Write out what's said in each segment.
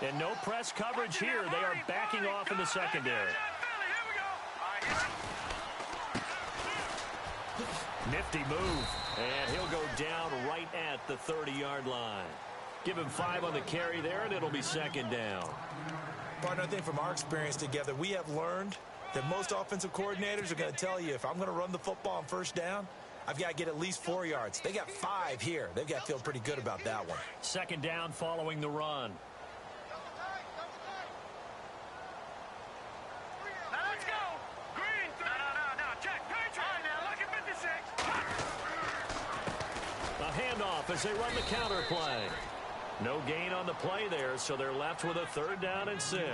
And no press coverage here. They are backing off in the secondary. Nifty move. And he'll go down right at the 30-yard line. Give him 5 on the carry there, and it'll be second down. Partner, I think from our experience together, we have learned that most offensive coordinators are going to tell you, if I'm going to run the football on first down, I've got to get at least 4 yards. They got 5 here. They've got to feel pretty good about that one. Second down following the run. Handoff as they run the counter play. No gain on the play there, so they're left with a 3rd down and 6.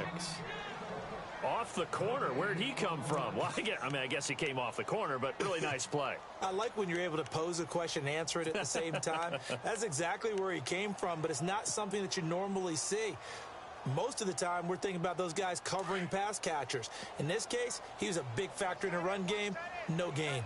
Off the corner. Where'd he come from? Well, I guess he came off the corner, but really nice play. I like when you're able to pose a question and answer it at the same time. That's exactly where he came from, but it's not something that you normally see. Most of the time, we're thinking about those guys covering pass catchers. In this case, he was a big factor in the run game. No gain.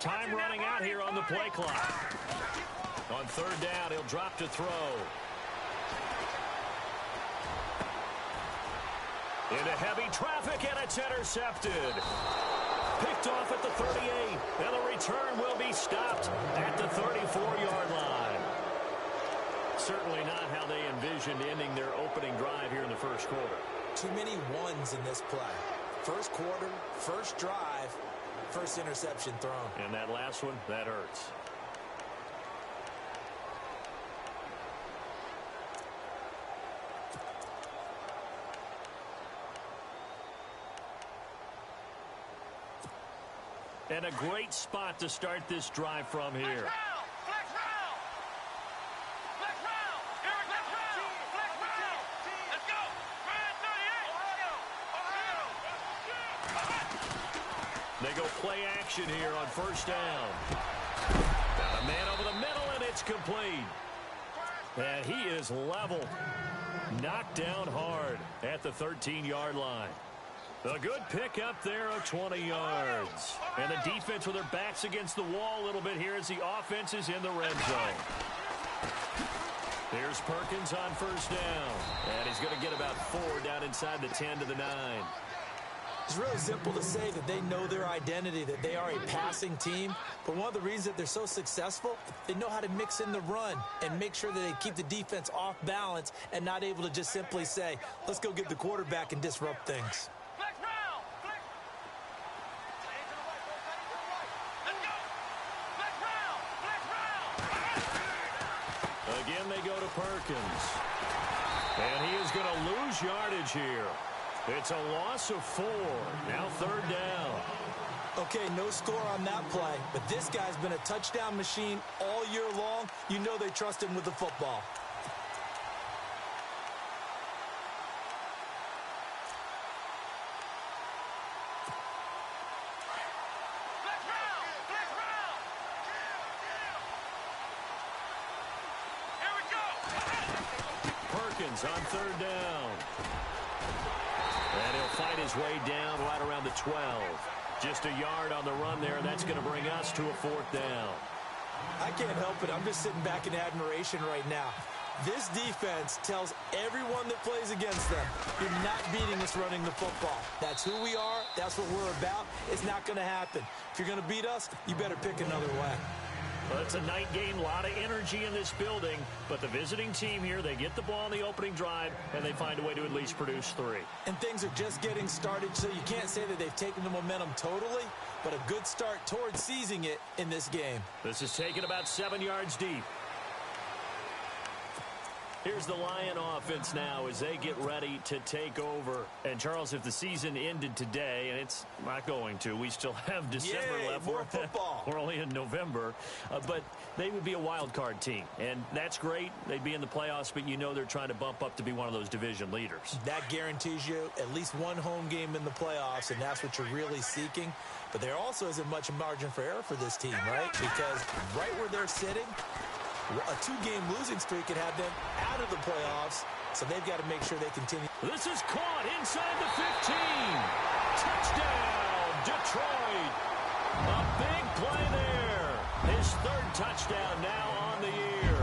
Time running out here on the play clock. On 3rd down, he'll drop to throw. Into heavy traffic, and it's intercepted. Picked off at the 38, and the return will be stopped at the 34-yard line. Certainly not how they envisioned ending their opening drive here in the first quarter. Too many ones in this play. First quarter, first drive, first interception thrown. And that last one, that hurts. And a great spot to start this drive from here. They go play action here on 1st down. Got a man over the middle, and it's complete. And he is level. Knocked down hard at the 13-yard line. A good pickup there of 20 yards. And the defense with their backs against the wall a little bit here as the offense is in the red zone. Here's Perkins on 1st down. And he's going to get about 4 down inside the 10 to the 9. It's really simple to say that they know their identity, that they are a passing team. But one of the reasons that they're so successful, they know how to mix in the run and make sure that they keep the defense off balance and not able to just simply say, let's go get the quarterback and disrupt things. Again, they go to Perkins. And he is going to lose yardage here. It's a loss of 4. Now 3rd down. Okay, no score on that play, but this guy's been a touchdown machine all year long. You know they trust him with the football. Perkins on 3rd down. And he'll fight his way down right around the 12. Just a yard on the run there. That's going to bring us to a 4th down. I can't help it. I'm just sitting back in admiration right now. This defense tells everyone that plays against them, you're not beating us running the football. That's who we are. That's what we're about. It's not going to happen. If you're going to beat us, you better pick another way. Well, it's a night game, a lot of energy in this building, but the visiting team here, they get the ball in the opening drive, and they find a way to at least produce 3. And things are just getting started, so you can't say that they've taken the momentum totally, but a good start towards seizing it in this game. This is taken about 7 yards deep. Here's the Lion offense now as they get ready to take over. And, Charles, if the season ended today, and it's not going to, we still have December left. More football. We're only in November. But they would be a wild card team. And that's great. They'd be in the playoffs, but you know they're trying to bump up to be one of those division leaders. That guarantees you at least one home game in the playoffs, and that's what you're really seeking. But there also isn't much margin for error for this team, right? Because right where they're sitting, a 2-game losing streak could have them out of the playoffs So they've got to make sure they continue. This is caught inside the 15. Touchdown, Detroit. A big play there. His third touchdown now on the year.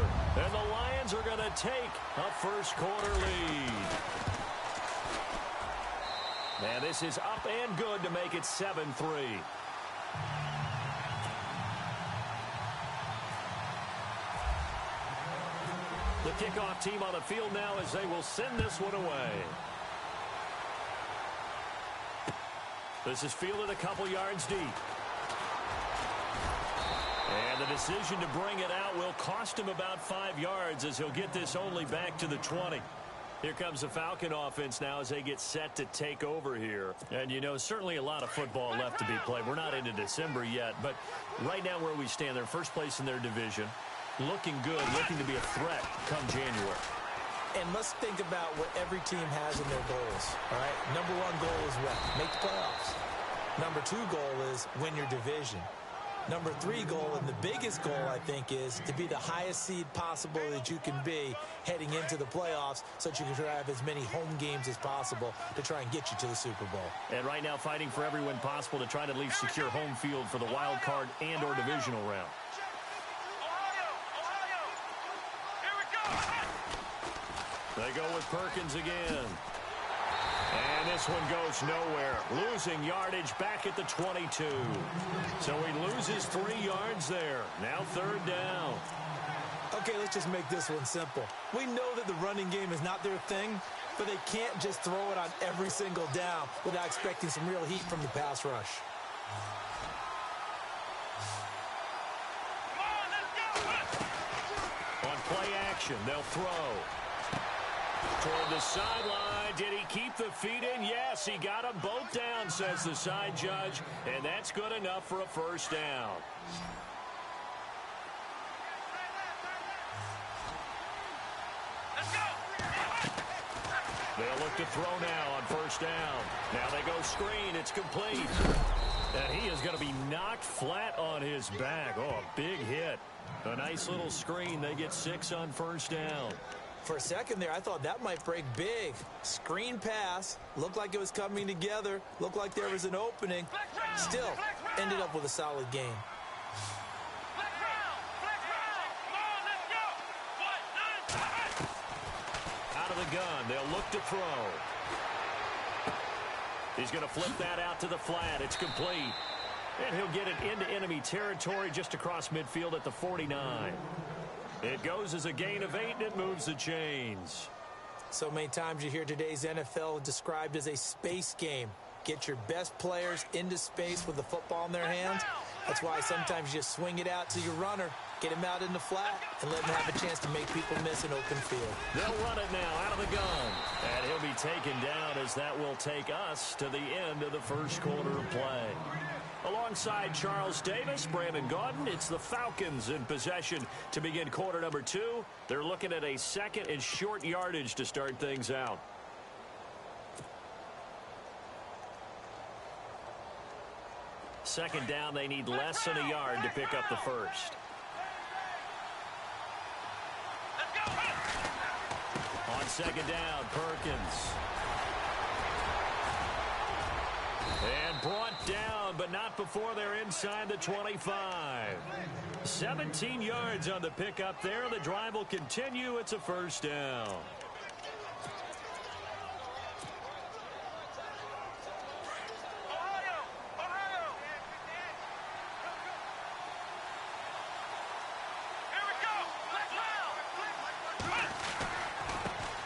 And the Lions are going to take a first-quarter lead. And this is up and good to make it 7-3. The kickoff team on the field now as they will send this one away. This is fielded a couple yards deep. And the decision to bring it out will cost him about 5 yards as he'll get this only back to the 20. Here comes the Falcon offense now as they get set to take over here. And, you know, certainly a lot of football left to be played. We're not into December yet, but right now where we stand, they're first place in their division. Looking good, looking to be a threat come January. And let's think about what every team has in their goals, all right? Number one goal is what? Make the playoffs. Number two goal is win your division. Number three goal, and the biggest goal, I think, is to be the highest seed possible that you can be heading into the playoffs so that you can have as many home games as possible to try and get you to the Super Bowl. And right now fighting for every win possible to try to at least secure home field for the wild card and or divisional round. They go with Perkins again. And this one goes nowhere. Losing yardage back at the 22. So he loses 3 yards there. Now third down. Okay, let's just make this one simple. We know that the running game is not their thing, but they can't just throw it on every single down without expecting some real heat from the pass rush. On play action, they'll throw. Toward the sideline. Did he keep the feet in? Yes, he got them both down, says the side judge. And that's good enough for a first down. They'll look to throw now on first down. Now they go screen. It's complete. And he is going to be knocked flat on his back. Oh, a big hit. A nice little screen. They get 6 on first down. For a second there, I thought that might break big. Screen pass. Looked like it was coming together. Looked like there was an opening. Still, ended up with a solid game. Out of the gun. They'll look to throw. He's going to flip that out to the flat. It's complete. And he'll get it into enemy territory just across midfield at the 49. It goes as a gain of 8, and it moves the chains. So many times you hear today's NFL described as a space game. Get your best players into space with the football in their hands. That's why sometimes you just swing it out to your runner, get him out in the flat, and let him have a chance to make people miss an open field. They'll run it now out of the gun. And he'll be taken down as that will take us to the end of the first quarter of play. Alongside Charles Davis, Brandon Gaudin, it's the Falcons in possession to begin quarter number 2. They're looking at a second and short yardage to start things out. Second down, they need less than a yard to pick up the first. On second down, Perkins. And brought down, but not before they're inside the 25. 17 yards on the pickup there. The drive will continue. It's a first down.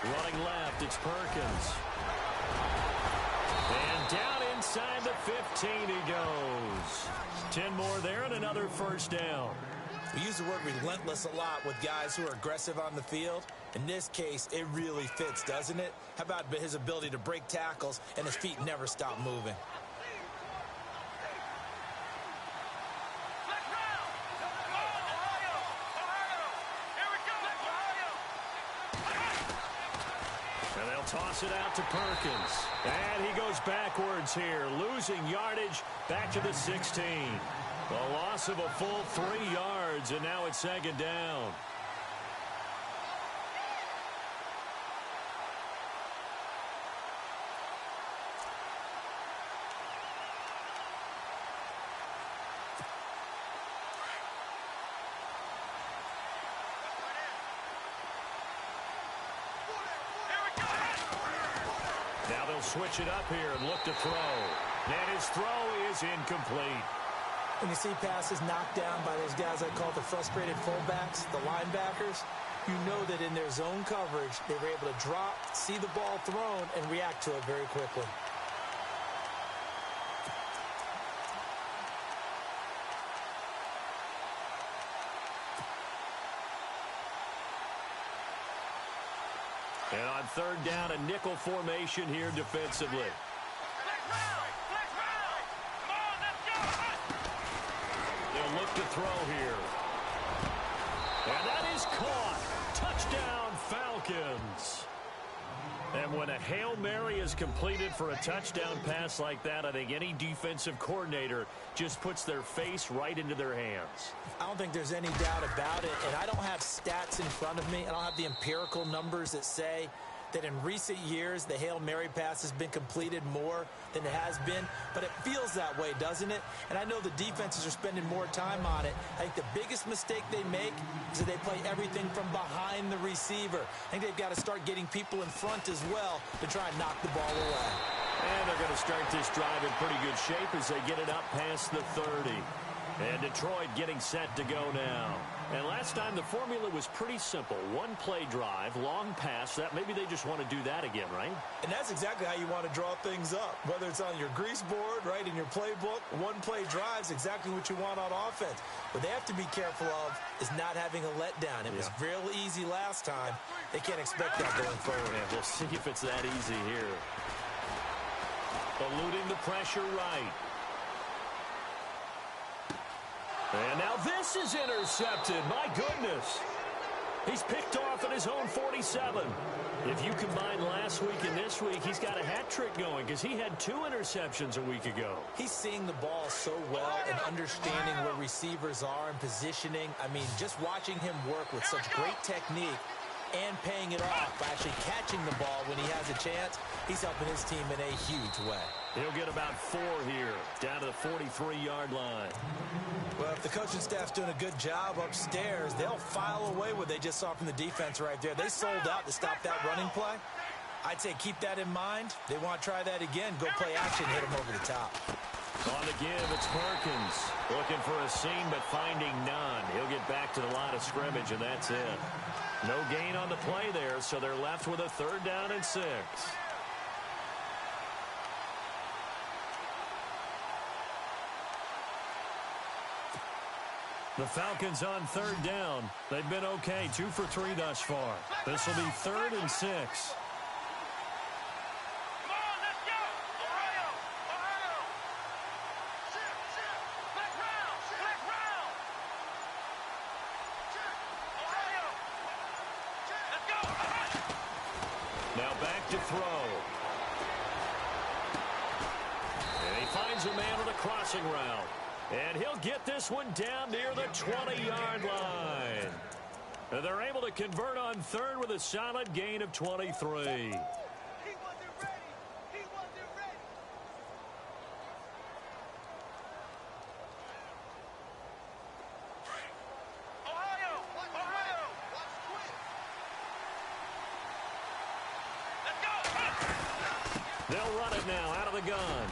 Running left, it's Perkins. And down inside the 15 he goes. 10 more there and another first down. We use the word relentless a lot with guys who are aggressive on the field. In this case, it really fits, doesn't it? How about his ability to break tackles and his feet never stop moving? Toss it out to Perkins. And he goes backwards here, losing yardage back to the 16. A loss of a full 3 yards, and now it's second down. Now they'll switch it up here and look to throw. And his throw is incomplete. When you see passes knocked down by those guys I call the frustrated fullbacks, the linebackers, you know that in their zone coverage, they were able to drop, see the ball thrown, and react to it very quickly. And on third down, a nickel formation here defensively. They'll look to throw here. And that is caught. Touchdown, Falcons. And when a Hail Mary is completed for a touchdown pass like that, I think any defensive coordinator just puts their face right into their hands. I don't think there's any doubt about it, and I don't have stats in front of me. I don't have the empirical numbers that say that in recent years the Hail Mary pass has been completed more than it has been, but it feels that way, doesn't it? And I know the defenses are spending more time on it. I think the biggest mistake they make is that they play everything from behind the receiver. I think they've got to start getting people in front as well to try and knock the ball away. And they're going to start this drive in pretty good shape as they get it up past the 30. And Detroit getting set to go now. And last time the formula was pretty simple. One play drive, long pass. That maybe they just want to do that again, right? And that's exactly how you want to draw things up. Whether it's on your grease board, right, in your playbook, one play drive is exactly what you want on offense. What they have to be careful of is not having a letdown. It was real easy last time. They can't expect that going forward. Yeah, we'll see if it's that easy here. Eluding the pressure right. And now this is intercepted. My goodness. He's picked off at his own 47. If you combine last week and this week, he's got a hat trick going because he had 2 interceptions a week ago. He's seeing the ball so well and understanding where receivers are and positioning. I mean, just watching him work with such great technique and paying it off by actually catching the ball when he has a chance, he's helping his team in a huge way. He'll get about 4 here, down to the 43-yard line. Well, if the coaching staff's doing a good job upstairs, they'll file away what they just saw from the defense right there. They sold out to stop that running play. I'd say keep that in mind. They want to try that again. Go play action, hit them over the top. On the give, it's Perkins. Looking for a seam, but finding none. He'll get back to the line of scrimmage, and that's it. No gain on the play there, so they're left with a 3rd down and 6. The Falcons on 3rd down. They've been okay, 2 for 3 thus far. This will be 3rd and 6. Now back to throw. And he finds a man on the crossing route. And he'll get this one down near the 20-yard line. And they're able to convert on 3rd with a solid gain of 23. They'll run it now out of the gun.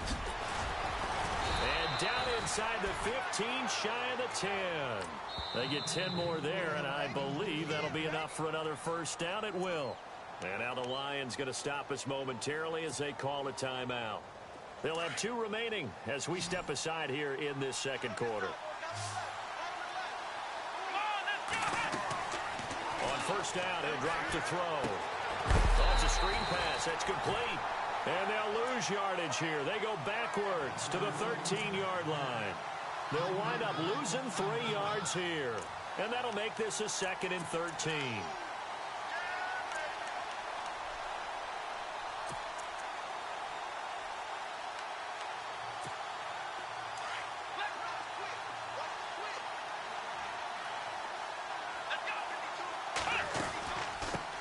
And down inside the 15, shy of the 10. They get 10 more there, and I believe that'll be enough for another 1st down. It will. And now the Lions going to stop us momentarily as they call a timeout. They'll have 2 remaining as we step aside here in this 2nd quarter. On 1st down, he'll drop to throw. Oh, it's a screen pass. That's complete. And they'll lose yardage here. They go backwards to the 13-yard line. They'll wind up losing 3 yards here. And that'll make this a 2nd and 13.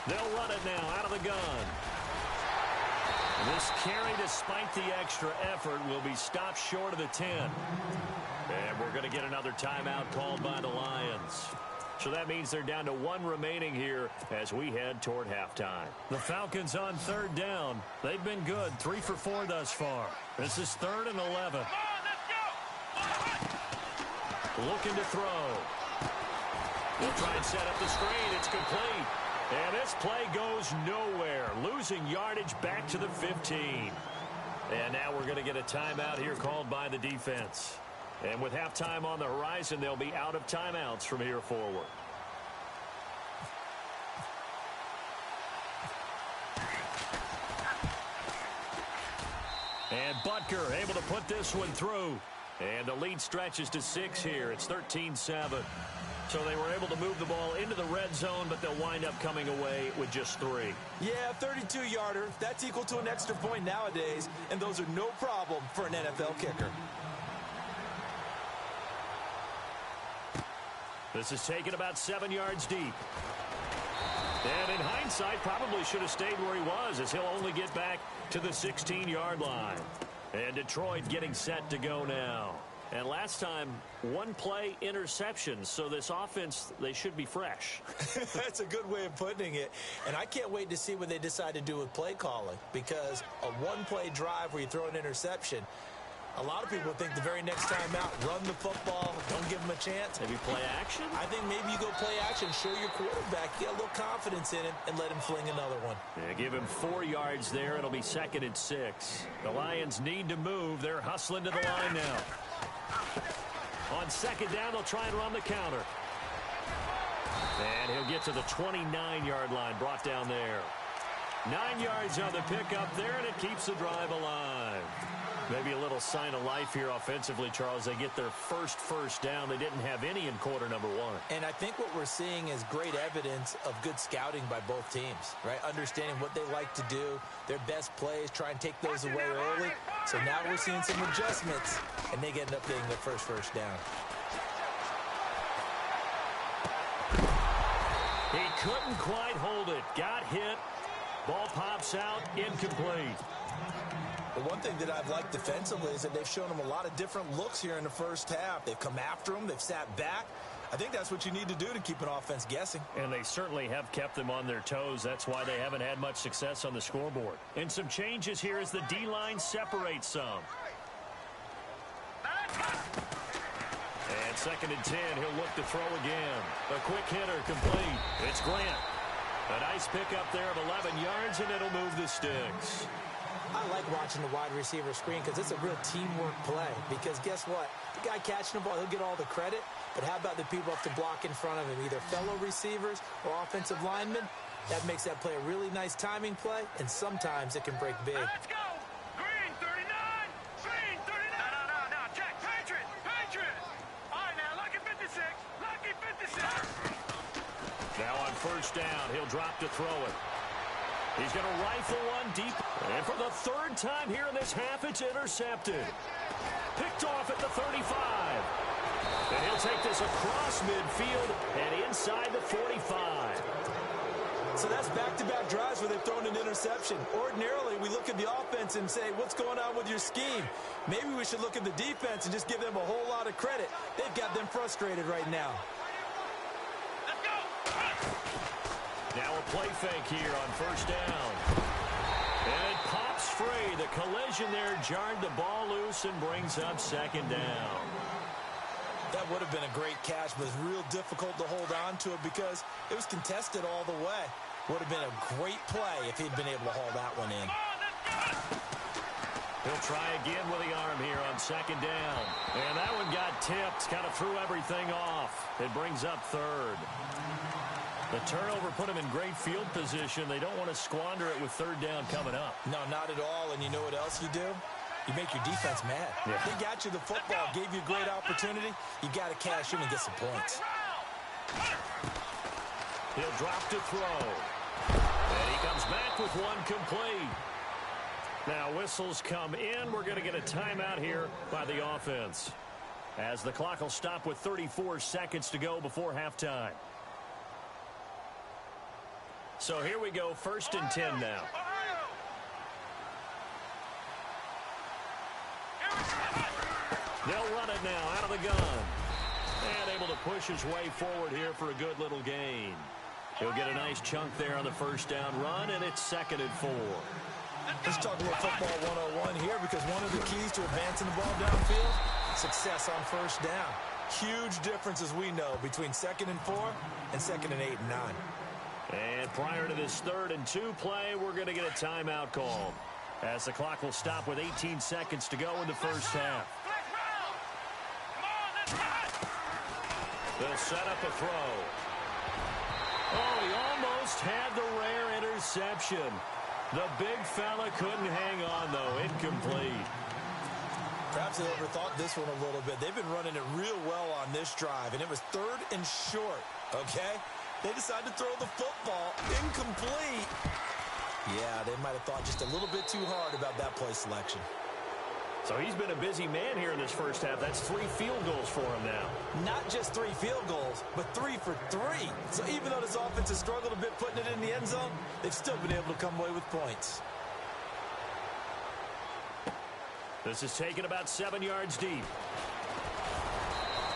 They'll run it now out of the gun. This carry, despite the extra effort, will be stopped short of the 10. And we're going to get another timeout called by the Lions. So that means they're down to 1 remaining here as we head toward halftime. The Falcons on 3rd down. They've been good, 3 for 4 thus far. This is 3rd and 11. Looking to throw. They'll try and set up the screen. It's complete. And this play goes nowhere. Losing yardage back to the 15. And now we're going to get a timeout here called by the defense. And with halftime on the horizon, they'll be out of timeouts from here forward. And Butker able to put this one through. And the lead stretches to 6 here. It's 13-7. So they were able to move the ball into the red zone, but they'll wind up coming away with just 3. Yeah, 32-yarder. That's equal to an extra point nowadays, and those are no problem for an NFL kicker. This is taken about 7 yards deep. And in hindsight, probably should have stayed where he was, as he'll only get back to the 16-yard line. And Detroit getting set to go now. And last time, 1 play interception. So this offense, they should be fresh. That's a good way of putting it. And I can't wait to see what they decide to do with play calling. Because a 1-play drive where you throw an interception, a lot of people think the very next time out, run the football, don't give them a chance. Maybe play action? I think maybe you go play action, show your quarterback, get a little confidence in him, and let him fling another one. Yeah, give him 4 yards there. It'll be 2nd and 6. The Lions need to move. They're hustling to the line now. On 2nd down, they'll try and run the counter. And he'll get to the 29-yard line, brought down there. 9 yards on the pickup there, and it keeps the drive alive. Maybe a little sign of life here offensively, Charles. They get their first down. They didn't have any in quarter number 1. And I think what we're seeing is great evidence of good scouting by both teams, right? Understanding what they like to do, their best plays, try and take those away early. So now we're seeing some adjustments, and they end up getting their first down. He couldn't quite hold it. Got hit. Ball pops out. Incomplete. The one thing that I've liked defensively is that they've shown them a lot of different looks here in the first half. They've come after them. They've sat back. I think that's what you need to do to keep an offense guessing. And they certainly have kept them on their toes. That's why they haven't had much success on the scoreboard. And some changes here as the D-line separates some. And 2nd and 10, he'll look to throw again. A quick hitter complete. It's Grant. A nice pickup there of 11 yards, and it'll move the sticks. I like watching the wide receiver screen because it's a real teamwork play. Because guess what? The guy catching the ball, he'll get all the credit. But how about the people up to block in front of him, either fellow receivers or offensive linemen? That makes that play a really nice timing play, and sometimes it can break big. Let's go! Green 39! Green 39! No, check. Patriot! All right, now, lucky 56. Lucky 56. Now on 1st down, he'll drop to throw it. He's going to rifle one deep. And for the 3rd time here in this half, it's intercepted. Picked off at the 35. And he'll take this across midfield and inside the 45. So that's back-to-back drives where they've thrown an interception. Ordinarily, we look at the offense and say, what's going on with your scheme? Maybe we should look at the defense and just give them a whole lot of credit. They've got them frustrated right now. Let's go! Now a play fake here on 1st down. And it pops free. The collision there jarred the ball loose and brings up 2nd down. That would have been a great catch, but it's real difficult to hold on to it because it was contested all the way. Would have been a great play if he'd been able to haul that one in. He'll try again with the arm here on 2nd down. And that one got tipped, kind of threw everything off. It brings up 3rd. The turnover put them in great field position. They don't want to squander it with 3rd down coming up. No, not at all. And you know what else you do? You make your defense mad. Yeah. They got you the football, gave you a great opportunity. You got to cash in and get some points. He'll drop to throw. And he comes back with one complete. Now whistles come in. We're going to get a timeout here by the offense, as the clock will stop with 34 seconds to go before halftime. So here we go, 1st and 10 now. They'll run it now out of the gun. And they able to push his way forward here for a good little gain. He'll get a nice chunk there on the first down run, and it's 2nd and 4. Let's talk a little football 101 here, because one of the keys to advancing the ball downfield, success on first down. Huge difference, as we know, between 2nd and 4 and 2nd and 8 and 9. And prior to this 3rd and 2 play, we're going to get a timeout called, as the clock will stop with 18 seconds to go in the first half. They'll set up a throw. Oh, he almost had the rare interception. The big fella couldn't hang on, though. Incomplete. Perhaps they overthought this one a little bit. They've been running it real well on this drive, and it was 3rd and short, okay? They decided to throw the football. Incomplete. Yeah, they might have thought just a little bit too hard about that play selection. So he's been a busy man here in this first half. That's 3 field goals for him now. Not just 3 field goals, but 3 for 3. So even though this offense has struggled a bit putting it in the end zone, they've still been able to come away with points. This is taken about 7 yards deep.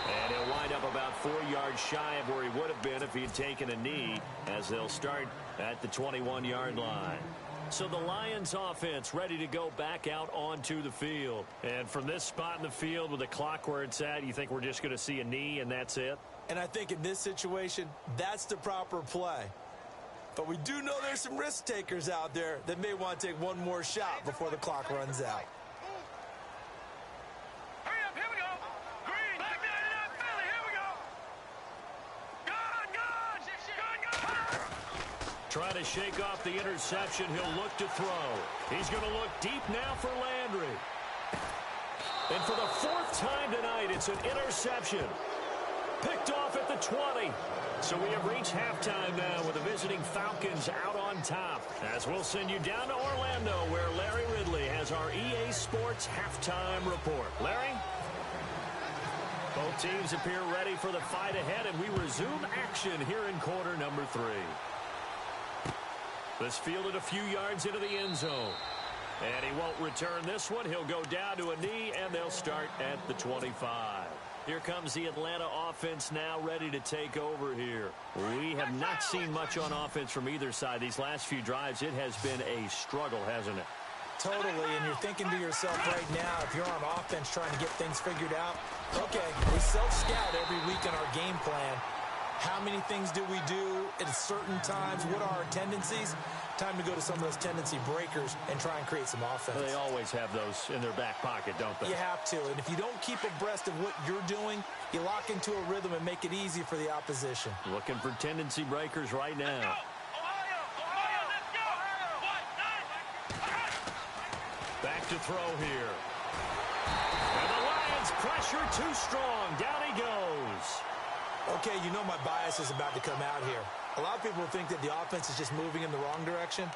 And he'll wind up about 4 yards shy of where he would have been if he had taken a knee, as they'll start at the 21-yard line. So the Lions offense ready to go back out onto the field. And from this spot in the field with the clock where it's at, you think we're just going to see a knee and that's it? And I think in this situation, that's the proper play. But we do know there's some risk takers out there that may want to take one more shot before the clock runs out. Hurry up, here we go. Green, back behind it up, Philly, here we go. Gun. Trying to shake off the interception. He'll look to throw. He's going to look deep now for Landry. And for the 4th time tonight, it's an interception. Picked off at the 20. So we have reached halftime now with the visiting Falcons out on top. As we'll send you down to Orlando, where Larry Ridley has our EA Sports halftime report. Larry? Both teams appear ready for the fight ahead, and we resume action here in quarter number 3. This fielded a few yards into the end zone. And he won't return this one. He'll go down to a knee, and they'll start at the 25. Here comes the Atlanta offense now ready to take over here. We have not seen much on offense from either side. These last few drives, it has been a struggle, hasn't it? Totally, and you're thinking to yourself right now, if you're on offense trying to get things figured out, okay, we self-scout every week in our game plan. How many things do we do at certain times? What are our tendencies? Time to go to some of those tendency breakers and try and create some offense. They always have those in their back pocket, don't they? You have to, and if you don't keep abreast of what you're doing, you lock into a rhythm and make it easy for the opposition. Looking for tendency breakers right now. Back to throw here. And the Lions pressure too strong. Down he goes. Okay, you know my bias is about to come out here. A lot of people think that the offense is just moving in the wrong direction.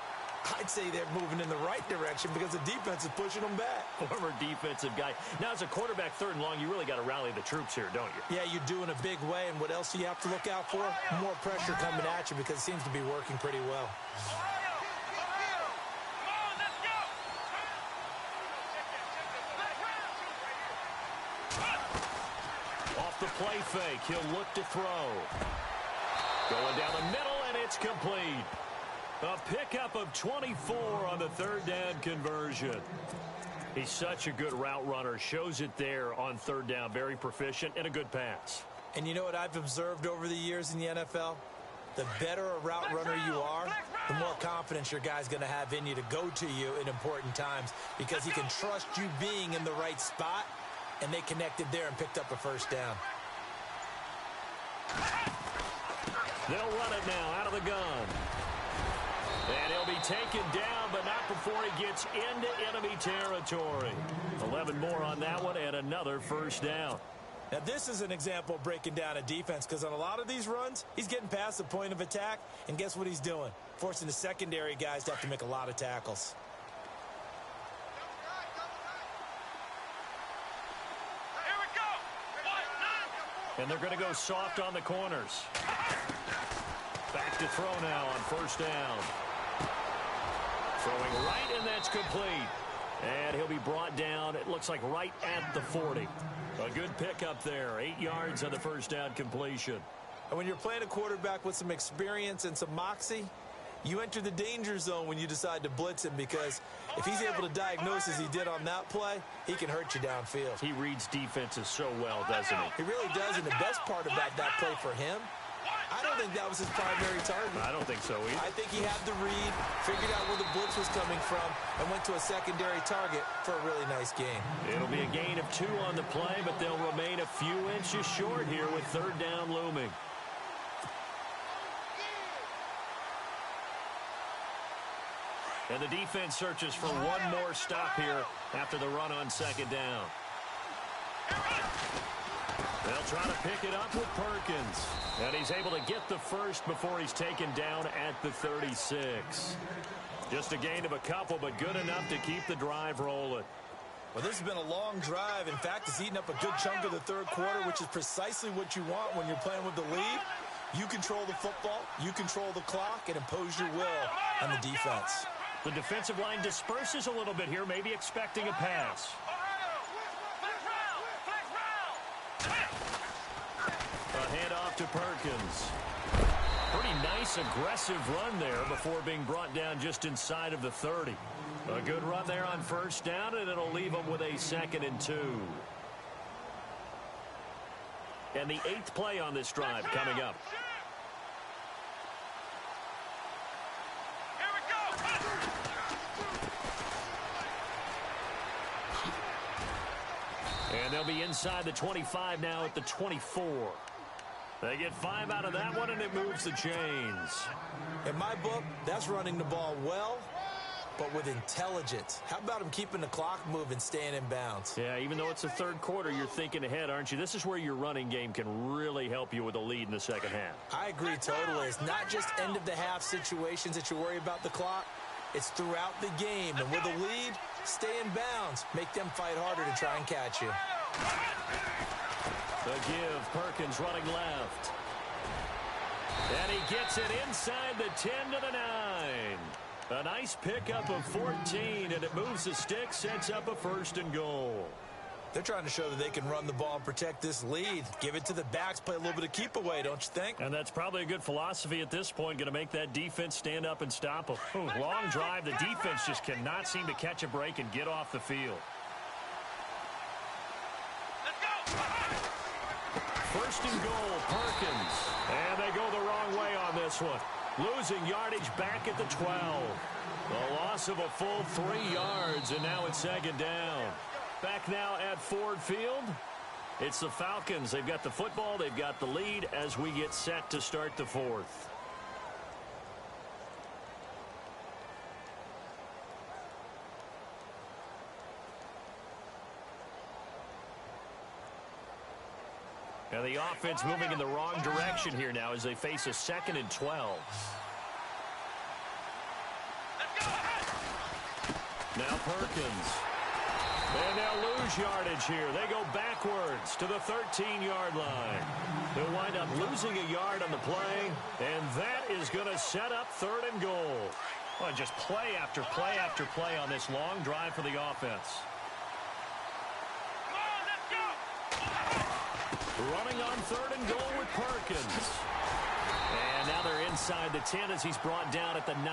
I'd say they're moving in the right direction because the defense is pushing them back. Former defensive guy. Now, as a quarterback, 3rd and long, you really got to rally the troops here, don't you? Yeah, you do in a big way, and what else do you have to look out for? More pressure coming at you because it seems to be working pretty well. Off the play fake, he'll look to throw. Going down the middle, and it's complete. A pickup of 24 on the 3rd down conversion. He's such a good route runner. Shows it there on 3rd down. Very proficient and a good pass. And you know what I've observed over the years in the NFL? The better a route runner you are, the more confidence your guy's going to have in you to go to you in important times because he can trust you being in the right spot, and they connected there and picked up a 1st down. They'll run it now out of the gun. And he'll be taken down, but not before he gets into enemy territory. 11 more on that one, and another 1st down. Now, this is an example of breaking down a defense because on a lot of these runs, he's getting past the point of attack, and guess what he's doing? Forcing the secondary guys to have to make a lot of tackles. Here we go. And they're going to go soft on the corners. Back to throw now on 1st down. Throwing right, and that's complete. And he'll be brought down, it looks like right at the 40. A good pickup there, 8 yards on the first down completion. And when you're playing a quarterback with some experience and some moxie, you enter the danger zone when you decide to blitz him, because if he's able to diagnose as he did on that play, he can hurt you downfield. He reads defenses so well, doesn't he? He really does, and the best part about that play for him, I don't think that was his primary target. I don't think so either. I think he had the read, figured out where the blitz was coming from, and went to a secondary target for a really nice gain. It'll be a gain of 2 on the play, but they'll remain a few inches short here with third down looming. And the defense searches for one more stop here after the run on second down. They'll try to pick it up with Perkins. And he's able to get the first before he's taken down at the 36. Just a gain of a couple, but good enough to keep the drive rolling. Well, this has been a long drive. In fact, it's eaten up a good chunk of the third quarter, which is precisely what you want when you're playing with the lead. You control the football, you control the clock, and impose your will on the defense. The defensive line disperses a little bit here, maybe expecting a pass. A handoff to Perkins. Pretty nice, aggressive run there before being brought down just inside of the 30. A good run there on first down, and it'll leave them with a 2nd and 2. And the 8th play on this drive coming up. And they'll be inside the 25 now at the 24. They get 5 out of that one, and it moves the chains. In my book, that's running the ball well, but with intelligence. How about him keeping the clock moving, staying in bounds? Yeah, even though it's the third quarter, you're thinking ahead, aren't you? This is where your running game can really help you with a lead in the second half. I agree totally. It's not just end-of-the-half situations that you worry about the clock. It's throughout the game. And with a lead, stay in bounds. Make them fight harder to try and catch you. The give, Perkins running left. And he gets it inside the 10 to the 9. A nice pickup of 14, and it moves the stick, sets up a 1st and goal. They're trying to show that they can run the ball and protect this lead. Give it to the backs, play a little bit of keep away, don't you think? And that's probably a good philosophy at this point, going to make that defense stand up and stop them. Long drive, the defense just cannot seem to catch a break and get off the field. First and goal, Perkins. And they go the wrong way on this one. Losing yardage back at the 12. A loss of a full 3 yards, and now it's 2nd down. Back now at Ford Field. It's the Falcons. They've got the football. They've got the lead as we get set to start the 4th. And the offense moving in the wrong direction here now as they face a 2nd and 12. Now Perkins. And they'll lose yardage here. They go backwards to the 13-yard line. They'll wind up losing a yard on the play, and that is going to set up 3rd and goal. Well, just play after play after play on this long drive for the offense. Running on 3rd and goal with Perkins. And now they're inside the 10 as he's brought down at the 9.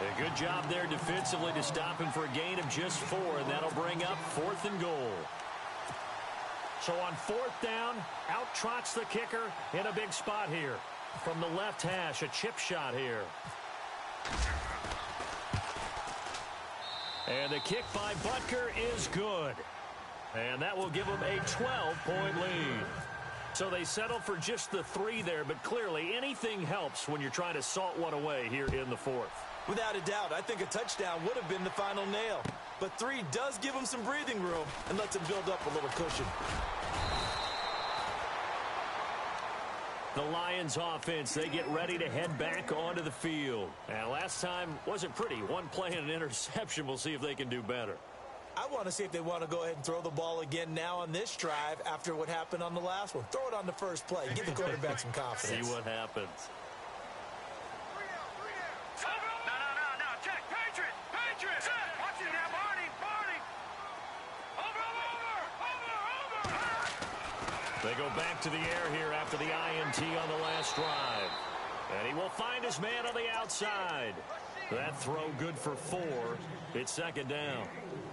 A good job there defensively to stop him for a gain of just 4, and that'll bring up 4th and goal. So on 4th down, out trots the kicker in a big spot here. From the left hash, a chip shot here. And the kick by Butker is good. And that will give them a 12-point lead. So they settle for just the 3 there, but clearly anything helps when you're trying to salt one away here in the 4th. Without a doubt, I think a touchdown would have been the final nail. But 3 does give them some breathing room and lets them build up a little cushion. The Lions offense, they get ready to head back onto the field. And last time wasn't pretty. One play and an interception. We'll see if they can do better. I want to see if they want to go ahead and throw the ball again now on this drive after what happened on the last one. Throw it on the first play. Give the quarterback some confidence. See what happens. No, check. Patriot. Watch it now, Marty. They go back to the air here after the INT on the last drive. And he will find his man on the outside. That throw good for 4. It's second down.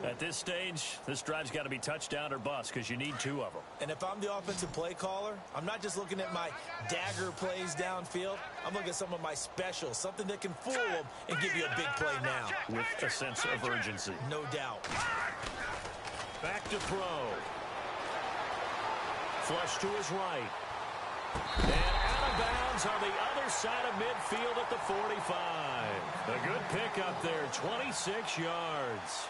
At this stage, this drive's got to be touchdown or bust because you need 2 of them. And if I'm the offensive play caller, I'm not just looking at my dagger plays downfield. I'm looking at some of my specials, something that can fool them and give you a big play now. With a sense of urgency. No doubt. Back to throw. Flush to his right. And out of bounds on the other side of midfield at the 45. A good pickup there, 26 yards.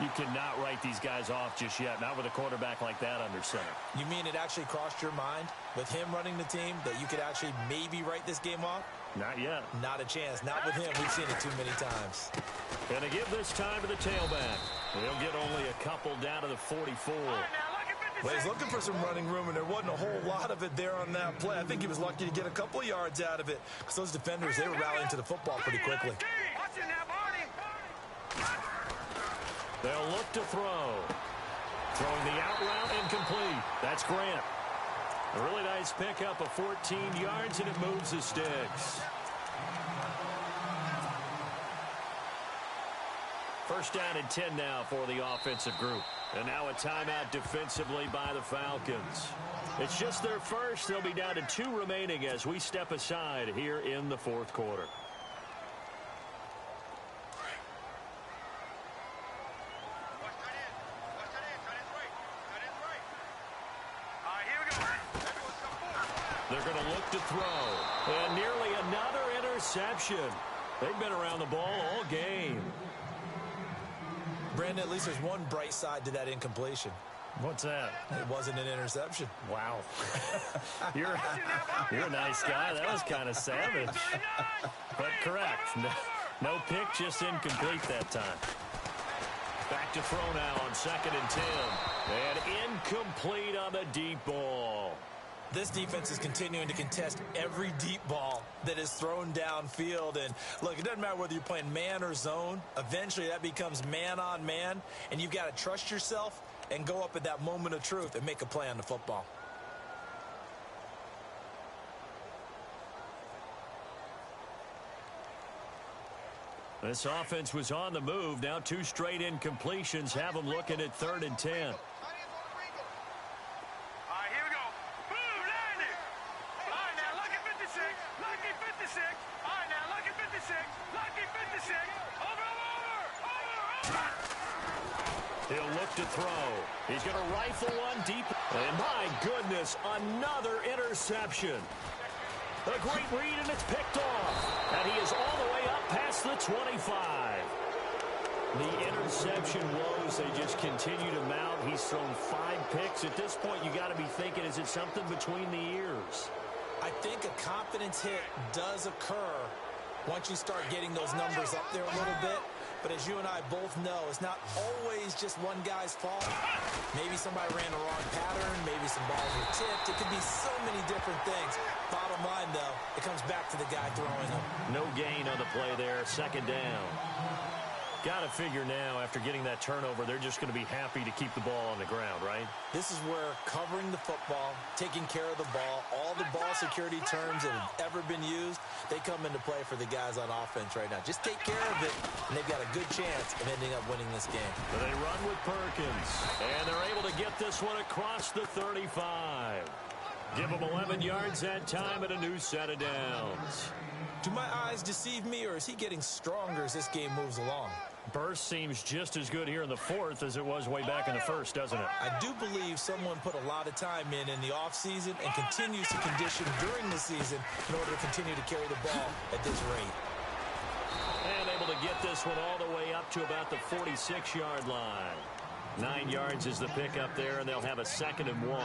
You cannot write these guys off just yet, not with a quarterback like that under center. You mean it actually crossed your mind with him running the team that you could actually maybe write this game off? Not yet. Not a chance. Not with him. We've seen it too many times. And to give this time to the tailback. They'll get only a couple down to the 44. Well, he's looking for some running room, and there wasn't a whole lot of it there on that play. I think he was lucky to get a couple of yards out of it because those defenders, they were rallying to the football pretty quickly. They'll look to throw. Throwing the out route incomplete. That's Grant. A really nice pickup of 14 yards, and it moves the sticks. First down and 10 now for the offensive group. And now a timeout defensively by the Falcons. It's just their first. They'll be down to 2 remaining as we step aside here in the 4th quarter. They're going to look to throw. And nearly another interception. They've been around the ball all game. Brandon, at least there's one bright side to that incompletion. What's that? It wasn't an interception. Wow. You're a nice guy. That was kind of savage. But correct. No pick, just incomplete that time. Back to throw now on 2nd and 10. And incomplete on the deep ball. This defense is continuing to contest every deep ball that is thrown downfield. And, look, it doesn't matter whether you're playing man or zone. Eventually, that becomes man-on-man, and you've got to trust yourself and go up at that moment of truth and make a play on the football. This offense was on the move. Now 2 straight incompletions have them looking at 3rd and 10. He'll look to throw. He's going to rifle one deep. And my goodness, another interception. A great read, and it's picked off. And he is all the way up past the 25. The interception woes, they just continue to mount. He's thrown 5 picks. At this point, you got to be thinking, is it something between the ears? I think a confidence hit does occur once you start getting those numbers up there a little bit. But as you and I both know, it's not always just one guy's fault. Maybe somebody ran the wrong pattern. Maybe some balls were tipped. It could be so many different things. Bottom line, though, it comes back to the guy throwing them. No gain on the play there. 2nd down. Got to figure now, after getting that turnover, they're just going to be happy to keep the ball on the ground, right? This is where covering the football, taking care of the ball, all the ball security terms that have ever been used, they come into play for the guys on offense right now. Just take care of it, and they've got a good chance of ending up winning this game. But they run with Perkins, and they're able to get this one across the 35. Give them 11 yards that time and a new set of downs. Do my eyes deceive me, or is he getting stronger as this game moves along? Burst seems just as good here in the 4th as it was way back in the 1st, doesn't it? I do believe someone put a lot of time in the offseason and continues to condition during the season in order to continue to carry the ball at this rate. And able to get this one all the way up to about the 46-yard line. 9 yards is the pickup there, and they'll have a 2nd and 1.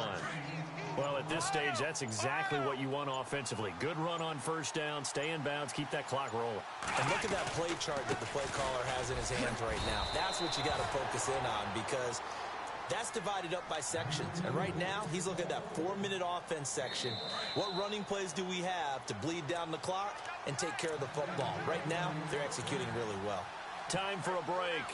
Well, at this stage, that's exactly what you want offensively. Good run on 1st down, stay in bounds, keep that clock rolling. And look at that play chart that the play caller has in his hands right now. That's what you got to focus in on, because that's divided up by sections. And right now, he's looking at that 4-minute offense section. What running plays do we have to bleed down the clock and take care of the football? Right now, they're executing really well. Time for a break.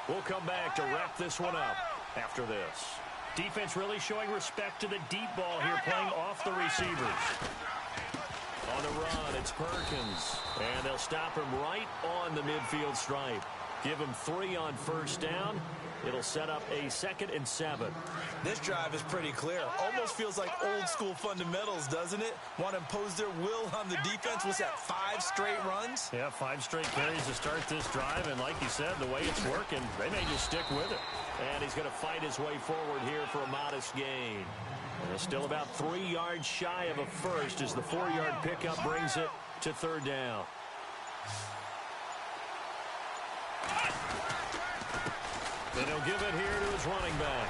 We'll come back to wrap this one up after this. Defense really showing respect to the deep ball here, playing off the receivers. On the run, it's Perkins. And they'll stop him right on the midfield stripe. Give him 3 on first down. It'll set up a 2nd and 7. This drive is pretty clear. Almost feels like old school fundamentals, doesn't it? Want to impose their will on the defense. What's that, 5 straight runs? Yeah, 5 straight carries to start this drive. And like you said, the way it's working, they may just stick with it. And he's going to fight his way forward here for a modest gain. And still about 3 yards shy of a first as the 4-yard pickup brings it to 3rd down. And he'll give it here to his running back.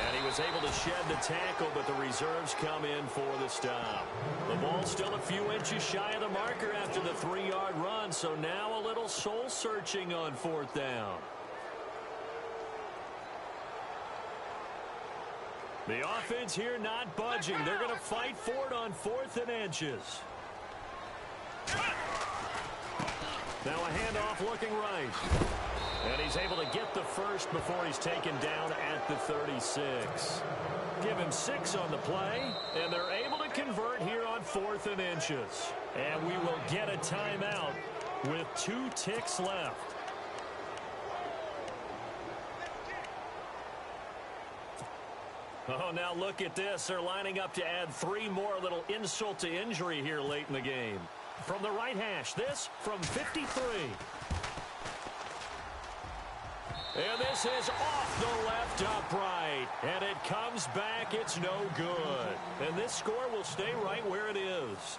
And he was able to shed the tackle, but the reserves come in for the stop. The ball's still a few inches shy of the marker after the 3-yard run, so now a little soul-searching on 4th down. The offense here not budging. They're going to fight for it on 4th and inches. Now a handoff looking right. And he's able to get the first before he's taken down at the 36. Give him 6 on the play, and they're able to convert here on 4th and inches. And we will get a timeout with 2 ticks left. Oh, now look at this. They're lining up to add 3 more, little insult to injury here late in the game. From the right hash, this from 53. And this is off the left upright. And it comes back. It's no good. And this score will stay right where it is.